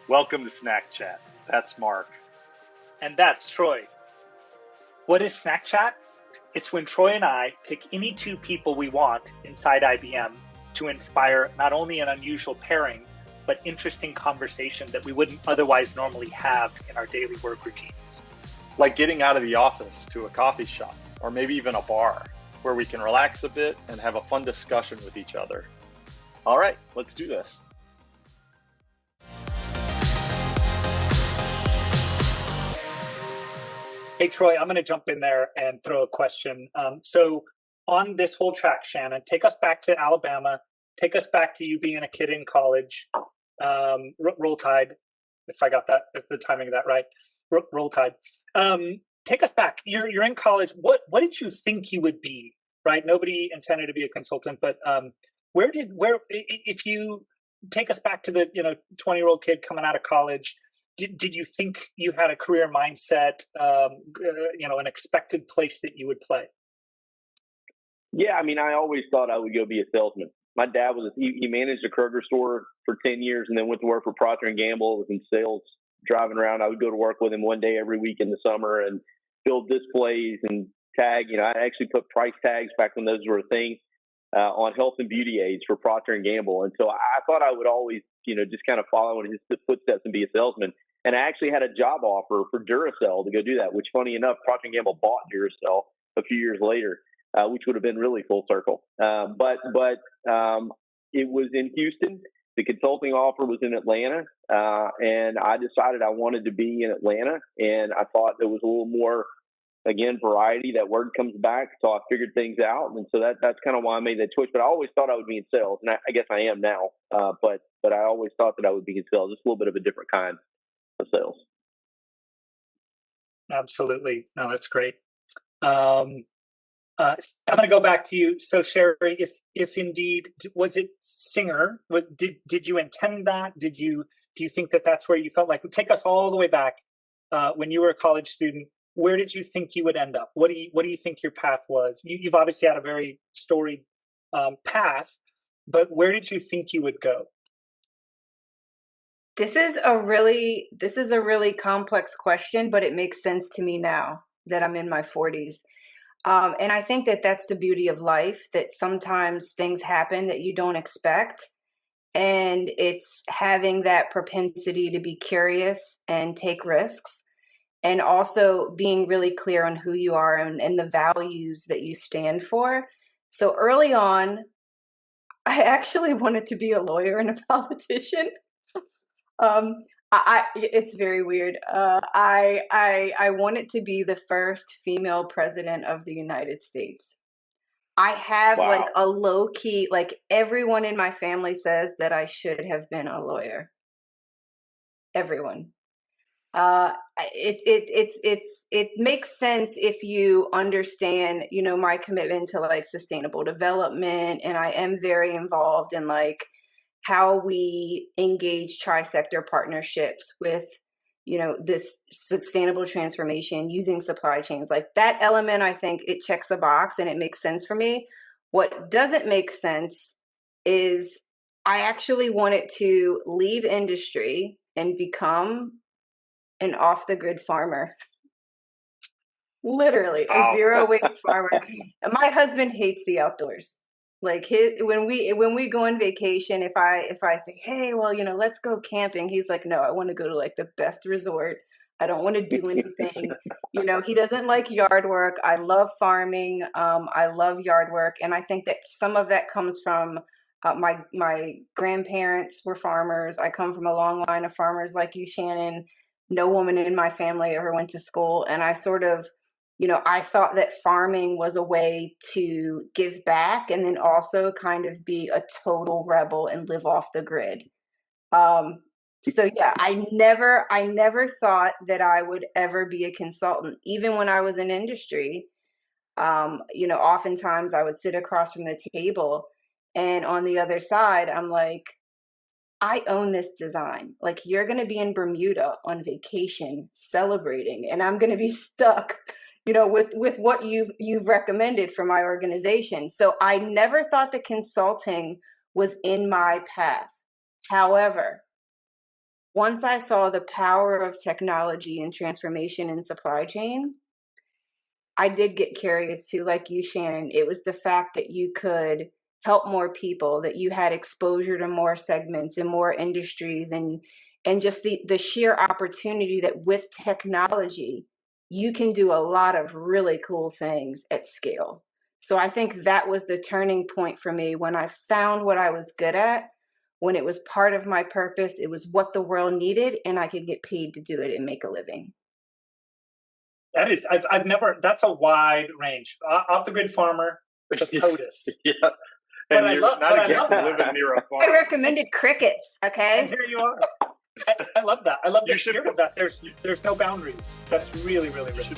Welcome to Snack Chat. That's Mark. And that's Troy. What is Snack Chat? It's when Troy and I pick any two people we want inside IBM to inspire not only an unusual pairing, but interesting conversation that we wouldn't otherwise normally have in our daily work routines. Like getting out of the office to a coffee shop, or maybe even a bar, where we can relax a bit and have a fun discussion with each other. All right, let's do this. Hey, Troy, I'm going to jump in there and throw a question. So on this whole track, Shannon, take us back to Alabama. Take us back to you being a kid in college. Roll Tide, if I got the timing of that right. Roll Tide. Take us back. You're in college. What did you think you would be? Right? Nobody intended to be a consultant, but if you take us back to the 20-year-old kid coming out of college. Did you think you had a career mindset, an expected place that you would play? Yeah, I mean, I always thought I would go be a salesman. My dad he managed a Kroger store for 10 years and then went to work for Procter & Gamble, was in sales, driving around. I would go to work with him one day every week in the summer and build displays and tag. I actually put price tags back when those were a thing on health and beauty aids for Procter & Gamble. And so I thought I would always, just kind of follow in his footsteps and be a salesman. And I actually had a job offer for Duracell to go do that, which, funny enough, Procter & Gamble bought Duracell a few years later, which would have been really full circle. But it was in Houston. The consulting offer was in Atlanta, and I decided I wanted to be in Atlanta. And I thought there was a little more, again, variety. That word comes back, so I figured things out. And so that's kind of why I made that choice. But I always thought I would be in sales, and I guess I am now. But I always thought that I would be in sales, just a little bit of a different kind of sales. Absolutely. No, that's great. I'm going to go back to you. So, Sheri, if indeed, was it singer? Did you intend that? Do you think that that's where you felt like? Take us all the way back when you were a college student. Where did you think you would end up? What do you think your path was? You've obviously had a very storied path, but where did you think you would go? This is a really complex question, but it makes sense to me now that I'm in my 40s. And I think that that's the beauty of life, that sometimes things happen that you don't expect. And it's having that propensity to be curious and take risks, and also being really clear on who you are and the values that you stand for. So early on, I actually wanted to be a lawyer and a politician. It's very weird. I wanted to be the first female president of the United States. I have like a low key, like everyone in my family says that I should have been a lawyer. Everyone. It makes sense if you understand, my commitment to like sustainable development, and I am very involved in like how we engage tri-sector partnerships with, this sustainable transformation using supply chains. Like that element, I think it checks a box and it makes sense for me. What doesn't make sense is I actually wanted to leave industry and become an off-the-grid farmer. Literally a zero waste farmer. And my husband hates the outdoors. Like when we go on vacation, if I say, hey, well, let's go camping, he's like, no, I want to go to like the best resort. I don't want to do anything. He doesn't like yard work. I love farming. I love yard work. And I think that some of that comes from my grandparents were farmers. I come from a long line of farmers like you, Shannon. No woman in my family ever went to school. And I sort of, I thought that farming was a way to give back and then also kind of be a total rebel and live off the grid. So yeah, I never thought that I would ever be a consultant, even when I was in industry. Oftentimes I would sit across from the table, and on the other side, I'm like, I own this design. Like, you're going to be in Bermuda on vacation celebrating, and I'm going to be stuck, with what you've recommended for my organization. So I never thought the consulting was in my path. However, once I saw the power of technology and transformation in supply chain, I did get curious too, like you, Shannon. It was the fact that you could help more people, that you had exposure to more segments and more industries, and just the sheer opportunity that with technology, you can do a lot of really cool things at scale. So I think that was the turning point for me when I found what I was good at, when it was part of my purpose, it was what the world needed, and I could get paid to do it and make a living. That is, I've never, that's a wide range. Off the grid farmer to POTUS. Yeah. But And I you're love not exactly that. living near a I farm. recommended crickets, And okay? here you are. I love that. I love the You should spirit of that. There's no boundaries. That's really, really, really.